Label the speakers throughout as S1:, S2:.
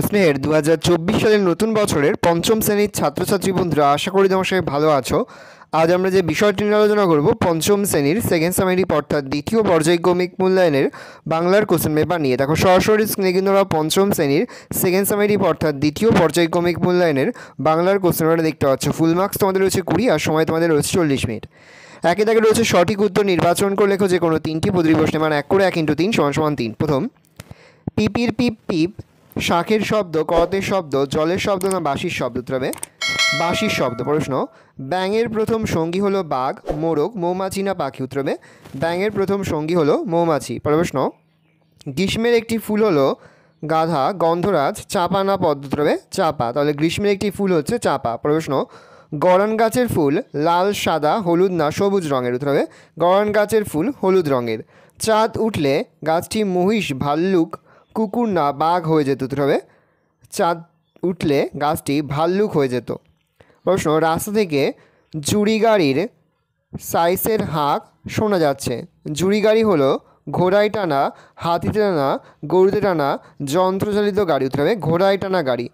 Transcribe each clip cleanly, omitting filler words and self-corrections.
S1: স্নেহের 2024 সালের নতুন বছরের পঞ্চম শ্রেণীর ছাত্রছাত্রী বন্ধুরা, আশা করি তোমার সবাই ভালো আছো। আজ আমরা যে বিষয়টি নিয়ে আলোচনা করব পঞ্চম শ্রেণীর সেকেন্ড সামেরিপ অর্থাৎ দ্বিতীয় পর্যায়ক্রমিক মূল্যায়নের বাংলার কোশ্চেন পেপার নিয়ে। দেখো সরাসরি স্ক্রিনে কিন্তু আমরা পঞ্চম শ্রেণীর সেকেন্ড সামেরিপ অর্থাৎ দ্বিতীয় পর্যায়ক্রমিক মূল্যায়নের বাংলার কোশ্চেন পেপারটা দেখতে পাচ্ছ। ফুল মার্কস তোমাদের রয়েছে 20 আর সময় তোমাদের রয়েছে 40 মিনিট। একে দাগে রয়েছে সঠিক উত্তর নির্বাচন করে লেখো যে কোনো তিনটি পদবী প্রশ্নে, মানে 1 করে 1 × 3 = 3। প্রথম, পিপির পিপ পিপ শাঁখের শব্দ, করতের শব্দ, জলের শব্দ না বাঁশির শব্দ? উত্তর হবে বাঁশির শব্দ। প্রশ্ন, ব্যাঙের প্রথম সঙ্গী হলো বাঘ, মোরগ, মৌমাছি না পাখি? উত্তর হবে ব্যাঙের প্রথম সঙ্গী হলো মৌমাছি। প্রশ্ন, গ্রীষ্মের একটি ফুল হলো গাধা, গন্ধরাজ, চাপা না পদ্ম? উত্তর হবে চাপা। তাহলে গ্রীষ্মের একটি ফুল হচ্ছে চাপা। প্রশ্ন, গরান গাছের ফুল লাল, সাদা, হলুদ না সবুজ রঙের? উত্তর হবে গরান গাছের ফুল হলুদ রঙের। চাঁদ উঠলে গাছটি মহিষ, ভাল্লুক, কুকুর না বাঘ হয়ে যেত? উত্তর হবে চাঁদ উঠলে গাছটি ভাল্লুক হয়ে যেত। প্রশ্ন, রাস্তা থেকে জুড়ি গাড়ির সাইসের হাঁক শোনা যাচ্ছে। জুড়ি গাড়ি হলো ঘোড়ায় টানা, হাতিতে টানা, গরুতে টানা যন্ত্রচালিত গাড়ি। উত্তর হবে ঘোড়ায় টানা গাড়ি।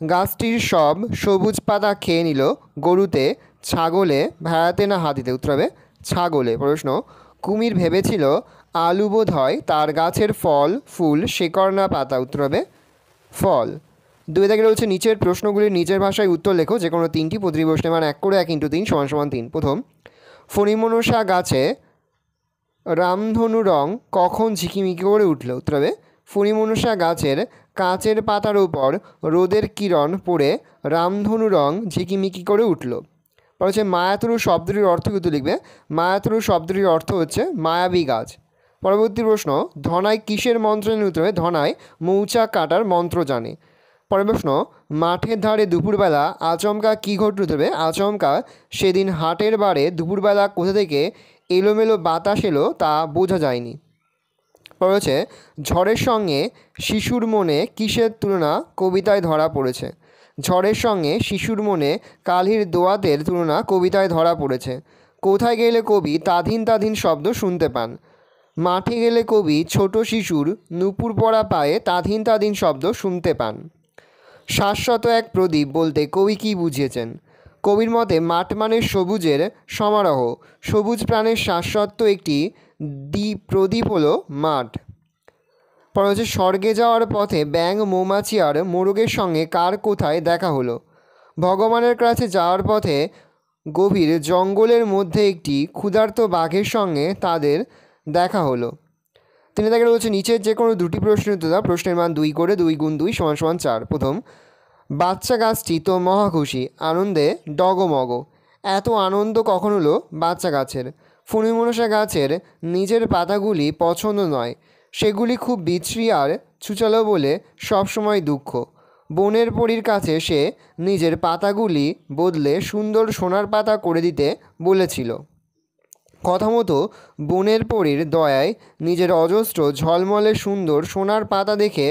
S1: গাছটির সব সবুজ পাতা খেয়ে নিল গরুতে, ছাগলে, ভেড়াতে না হাতিতে? উত্তর হবে ছাগলে। প্রশ্ন, কুমির ভেবেছিল আলু বোধ হয় তার গাছের ফল, ফুল, শেকড় না পাতা? উত্তর হবে ফল। 2 দাগে রয়েছে নিচের প্রশ্নগুলির নিজের ভাষায় উত্তর লেখো যে কোনো তিনটি পদবী প্রশ্নে, মানে 1 করে 1 × 3 = 3। প্রথম, ফণিমনসা গাছে রামধনু রং কখন ঝিকিমিকি করে উঠল? উত্তর হবে ফণিমনসা গাছের কাঁচের পাতার উপর রোদের কিরণ পড়ে রামধনু রং ঝিকিমিকি করে উঠল। পর হচ্ছে মায়াতরু শব্দটির অর্থ কিন্তু লিখবে। মায়াতরু শব্দটির অর্থ হচ্ছে মায়াবী গাছ। পরবর্তী প্রশ্ন, ধনায় কিসের মন্ত্র জানে? উত্তর হবে ধনায় মৌচাক কাটার মন্ত্র জানে। পরের প্রশ্ন, মাঠের ধারে দুপুরবেলা আচমকা কী ঘটল? উত্তর হবে আচমকা সেদিন হাটের বারে দুপুরবেলা কোথা থেকে এলোমেলো বাতাস এলো তা বোঝা যায়নি। পরে হচ্ছে ঝড়ের সঙ্গে শিশুর মনে কিসের তুলনা কবিতায় ধরা পড়েছে? ঝড়ের সঙ্গে শিশুর মনে কালির দোয়াতের তুলনা কবিতায় ধরা পড়েছে। কোথায় গেলে কবি তাধিন তাধিন শব্দ শুনতে পান? মাঠে গেলে কবি ছোট শিশুর নুপুর পরা পায়ে তাধিন তাধিন শব্দ শুনতে পান। শাশ্বত এক প্রদীপ বলতে কবি কী বুঝিয়েছেন? কবির মতে মাঠ মানে সবুজের সমারোহ। সবুজ প্রাণের শাশ্বত একটি প্রদীপ হলো মাঠ। পরে হচ্ছে স্বর্গে যাওয়ার পথে ব্যাঙ, মৌমাছি আর মোরগের সঙ্গে কার কোথায় দেখা হলো? ভগবানের কাছে যাওয়ার পথে গভীর জঙ্গলের মধ্যে একটি ক্ষুধার্ত বাঘের সঙ্গে তাদের দেখা হলো। 3 দাগে রয়েছে নিচের যে কোনো দুটি প্রশ্নের উত্তর দাও। প্রশ্নের মান 2 করে 2 × 2 = 4। প্রথম, বাচ্চা গাছটি তো মহা খুশি, আনন্দে ডগমগ। এত আনন্দ কখন হলো বাচ্চা গাছের? ফণিমনসা গাছের নিজের পাতাগুলি পছন্দ নয়, সেগুলি খুব বিশ্রী আর ছুচালো বলে সবসময় দুঃখ। বনের পরীর কাছে সে নিজের পাতাগুলি বদলে সুন্দর সোনার পাতা করে দিতে বলেছিল। কথা মতো বনের পরীর দয়ায় নিজের অজস্র ঝলমলে সুন্দর সোনার পাতা দেখে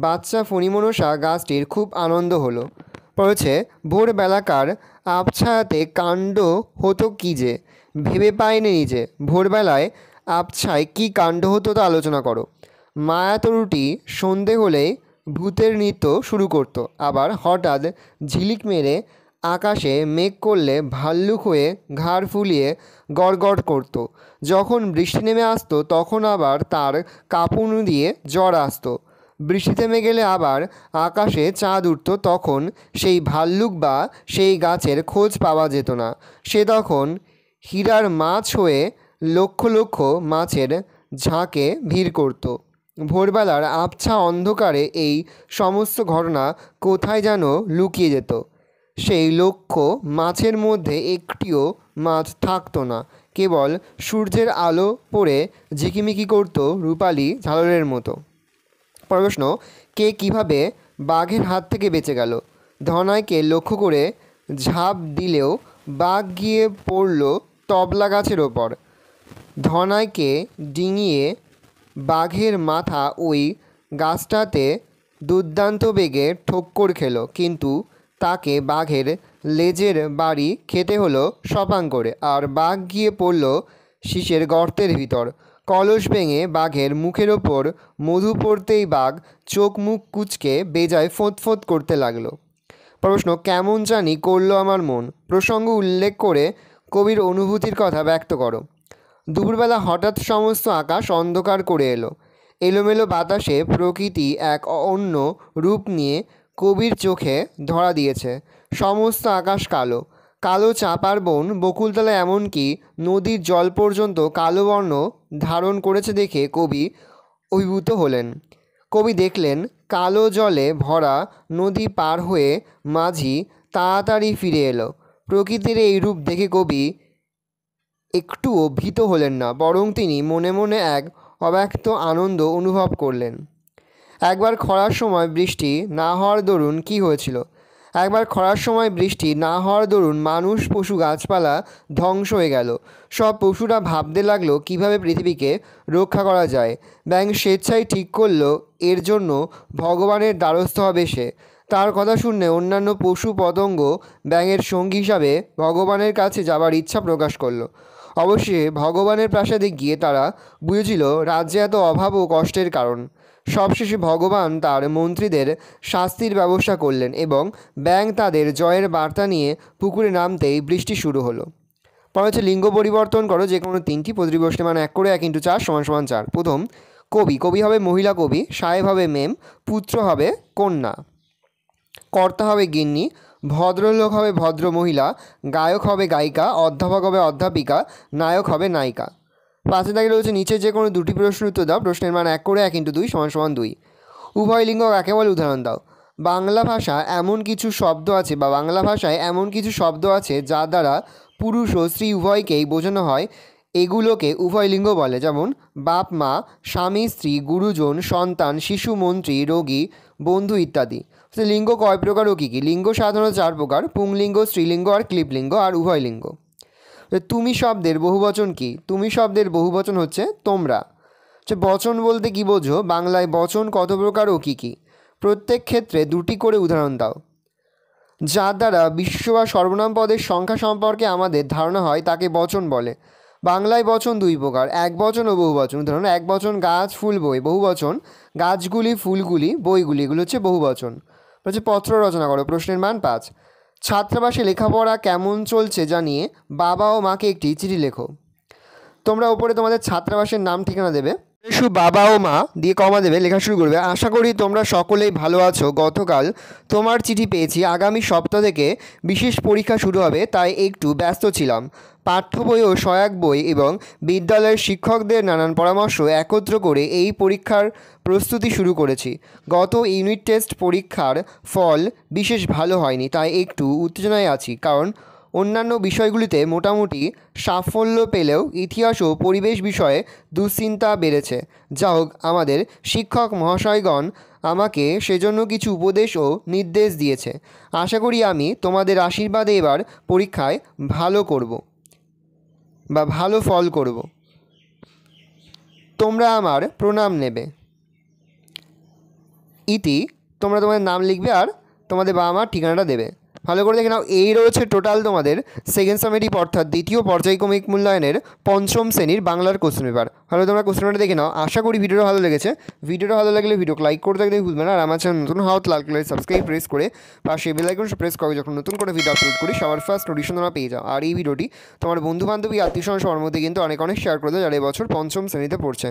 S1: বাচ্চা ফণিমনসা গাছটির খুব আনন্দ হলো। পড়েছে, ভোরবেলাকার আবছায়াতে কাণ্ড হতো কী যে, ভেবে পায়নি নিজে। ভোরবেলায় আবছায় কী কাণ্ড হতো তা আলোচনা করো। মায়াতরুটি সন্ধে হলেই ভূতের নৃত্য শুরু করতো, আবার হঠাৎ ঝিলিক মেরে আকাশে মেঘ করলে ভাল্লুক হয়ে ঘাড় ফুলিয়ে গড়গড় করত। যখন বৃষ্টি নেমে আসতো তখন আবার তার কাঁপুনি দিয়ে জ্বর আসতো। বৃষ্টি থেমে গেলে আবার আকাশে চাঁদ উঠত, তখন সেই ভাল্লুক বা সেই গাছের খোঁজ পাওয়া যেত না। সে তখন হীরার মাছ হয়ে লক্ষ লক্ষ মাছের ঝাঁকে ভিড় করত। ভোরবেলার আবছা অন্ধকারে এই সমস্ত ঘটনা কোথায় যেন লুকিয়ে যেত। সেই লক্ষ্য মাছের মধ্যে একটিও মাছ থাকতো না, কেবল সূর্যের আলো পড়ে ঝিকিমিকি করত রূপালি ঝালরের মতো। প্রশ্ন, কে কিভাবে বাঘের হাত থেকে বেঁচে গেল? ধনাইকে লক্ষ্য করে ঝাঁপ দিলেও বাঘ গিয়ে পড়ল তবলা গাছের ওপর। ধনাইকে ডিঙিয়ে বাঘের মাথা ওই গাছটাতে দুর্দান্ত বেগে ঠোক্কর খেল, কিন্তু তাকে বাঘের লেজের বাড়ি খেতে হলো সপাং করে, আর বাঘ গিয়ে পড়ল শীষের গর্তের ভিতর। কলস ভেঙে বাঘের মুখের ওপর মধু পড়তেই বাঘ চোখ মুখ কুঁচকে বেজায় ফোঁত ফোঁত করতে লাগলো। প্রশ্ন, কেমন জানি করলো আমার মন। প্রসঙ্গ উল্লেখ করে কবির অনুভূতির কথা ব্যক্ত করো। দুপুরবেলা হঠাৎ সমস্ত আকাশ অন্ধকার করে এলো। এলোমেলো বাতাসে প্রকৃতি এক অন্য রূপ নিয়ে কবির চোখে ধরা দিয়েছে। সমস্ত আকাশ কালো, কালো চাপার বন, বকুলতলা, এমনকি নদীর জল পর্যন্ত কালো বর্ণ ধারণ করেছে দেখে কবি অভিভূত হলেন। কবি দেখলেন কালো জলে ভরা নদী পার হয়ে মাঝি তাড়াতাড়ি ফিরে এলো। প্রকৃতির এই রূপ দেখে কবি একটুও ভীত হলেন না, বরং তিনি মনে মনে এক অব্যক্ত আনন্দ অনুভব করলেন। একবার খরার সময় বৃষ্টি না হওয়ার দরুন কী হয়েছিল? একবার খরার সময় বৃষ্টি না হওয়ার দরুন মানুষ, পশু, গাছপালা ধ্বংস হয়ে গেল। সব পশুরা ভাবতে লাগলো কীভাবে পৃথিবীকে রক্ষা করা যায়। ব্যাঙ স্বেচ্ছায় ঠিক করলো এর জন্য ভগবানের দ্বারস্থ হবে সে। তার কথা শুনে অন্যান্য পশু পতঙ্গ ব্যাঙের সঙ্গী হিসাবে ভগবানের কাছে যাবার ইচ্ছা প্রকাশ করলো। অবশ্যই ভগবানের প্রাসাদে গিয়ে তারা বুঝেছিল রাজ্যে এত অভাব ও কষ্টের কারণ। সবশেষে ভগবান তার মন্ত্রীদের শাস্তির ব্যবস্থা করলেন এবং ব্যাঙ তাদের জয়ের বার্তা নিয়ে পুকুরে নামতেই বৃষ্টি শুরু হলো। পরে হচ্ছে লিঙ্গ পরিবর্তন করো যে কোনো তিনটি, প্রতিটি প্রশ্নের মান 1 করে 1 × 4 = 4। প্রথম, কবি। কবি হবে মহিলা কবি, সাহেব হবে মেম, পুত্র হবে কন্যা, কর্তা হবে গিন্নি, ভদ্রলোক হবে ভদ্র মহিলা, গায়ক হবে গায়িকা, অধ্যাপক হবে অধ্যাপিকা, নায়ক হবে নায়িকা। 5 দাগে রয়েছে নিচে যে কোনো দুটি প্রশ্নের উত্তর দাও। প্রশ্নের মান 1 করে 1 × 2 = 2। উভয় লিঙ্গ কাকে বলে উদাহরণ দাও। বাংলা ভাষা এমন কিছু শব্দ আছে বা বাংলা ভাষায় এমন কিছু শব্দ আছে যা দ্বারা পুরুষ ও স্ত্রী উভয়কেই বোঝানো হয়। এগুলোকে উভয় লিঙ্গ বলে, যেমন বাপ মা, স্বামী স্ত্রী, গুরুজন, সন্তান, শিশু, মন্ত্রী, রোগী, বন্ধু ইত্যাদি। লিঙ্গ কয় প্রকার ও কী কী? লিঙ্গ সাধারণত 4 প্রকার: পুংলিঙ্গ, স্ত্রীলিঙ্গ আর ক্লিবলিঙ্গ আর উভয় লিঙ্গ। তুমি শব্দের বহুবচন কি? তুমি শব্দের বহুবচন হচ্ছে তোমরা। বচন বলতে কি বোঝো? বাংলায় বচন কত প্রকার ও কী কী? প্রত্যেক ক্ষেত্রে 2টি করে উদাহরণ দাও। যার দ্বারা বিশেষ্য বা সর্বনাম পদের সংখ্যা সম্পর্কে আমাদের ধারণা হয় তাকে বচন বলে। বাংলায় বচন 2 প্রকার: একবচন ও বহুবচন। উদাহরণ: একবচন গাছ, ফুল, বই। বহুবচন গাছগুলি, ফুলগুলি, বইগুলি। এগুলো হচ্ছে বহুবচন। পত্র রচনা করো। প্রশ্নের মান 5। ছাত্রাবাসে লেখাপড়া কেমন চলছে জানিয়ে বাবা ও মাকে একটি চিঠি লেখো। তোমরা ওপরে তোমাদের ছাত্রাবাসের নাম ঠিকানা দেবে, বাবা ও মা দিয়ে কমা দেবে, লেখা শুরু করবে। আশা করি তোমরা সকলেই ভালো আছো। গতকাল তোমার চিঠি পেয়েছি। আগামী সপ্তাহ থেকে বিশেষ পরীক্ষা শুরু হবে, তাই একটু ব্যস্ত ছিলাম। পাঠ্য বই ও সহায়ক বই এবং বিদ্যালয়ের শিক্ষকদের নানান পরামর্শ একত্র করে এই পরীক্ষার প্রস্তুতি শুরু করেছি। গত ইউনিট টেস্ট পরীক্ষার ফল বিশেষ ভালো হয়নি, তাই একটু উত্তেজনায় আছি, কারণ অন্যান্য বিষয়গুলিতে মোটামুটি সাফল্য পেলেও ইতিহাস ও পরিবেশ বিষয়ে দুশ্চিন্তা বেড়েছে। যা হোক, আমাদের শিক্ষক মহাশয়গণ আমাকে সেজন্য কিছু উপদেশ ও নির্দেশ দিয়েছে। আশা করি আমি তোমাদের আশীর্বাদে এবার পরীক্ষায় ভালো করব বা ভালো ফল করব। তোমরা আমার প্রণাম নেবে। ইতি। তোমরা তোমাদের নাম লিখবে আর তোমাদের বাবা মার ঠিকানাটা দেবে। ভালো করে দেখে নাও। এই রয়েছে টোটাল তোমাদের সেকেন্ড সামেটিভ অর্থাৎ দ্বিতীয় পর্যায়ক্রমিক মূল্যায়নের 5ম শ্রেণীর বাংলার কোশ্চেন পেপার। ভালো তোমরা কোশ্চেনটা দেখে নাও। আশা করি ভিডিওটা ভালো লেগেছে। ভিডিওটা ভালো লাগলে ভিডিওকে লাইক করতে একদমই ভুলবে না। আর আমার চ্যানেল নতুন হওয়া লাল কালারের সাবস্ক্রাইব প্রেস করে পাশে বেল আইকন প্রেস করে যখন নতুন করে ভিডিও আপলোড করি সবার ফার্স্ট নোটিফিকেশন তোমরা পেয়ে যাও। আর এই ভিডিওটি তোমার বন্ধু বান্ধবী, আত্মীয়স্বজন সবার মধ্যে কিন্তু অনেক শেয়ার করে দাও যারা এবছর 5ম শ্রেণীতে পড়ছে।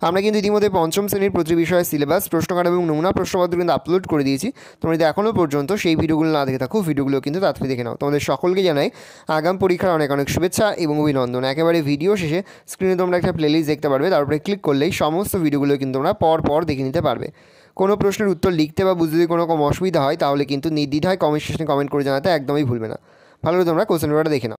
S1: আমরা কিন্তু ইতিমধ্যে 5ম শ্রেণীর প্রতি বিষয়ে সিলেবাস, প্রশ্নকাঠামো এবং নমুনা প্রশ্নপত্র কিন্তু আপলোড করে দিয়েছি। তোমরা যদি এখনও পর্যন্ত সেই ভিডিওগুলো না দেখে থাকো, ভিডিওগুলো কিন্তু তাড়াতাড়ি দেখে নাও। তোমাদের সকলকে জানাই আগামী পরীক্ষার অনেক শুভেচ্ছা এবং অভিনন্দন। একেবারে ভিডিও শেষে স্ক্রিনে তোমরা একটা প্লেলিস্ট দেখতে পারবে, তারপরে ক্লিক করলেই সমস্ত ভিডিওগুলো কিন্তু তোমরা পর দেখে নিতে পারবে। কোনো প্রশ্নের উত্তর লিখতে বা বুঝতে যদি কোনো অসুবিধা হয় তাহলে কিন্তু নির্দ্বিধায় কমেন্ট সেকশনে কমেন্ট করে জানাতে একদমই ভুলবে না। ভালো করে তোমরা কোশ্চেন পেপারটা দেখে নাও।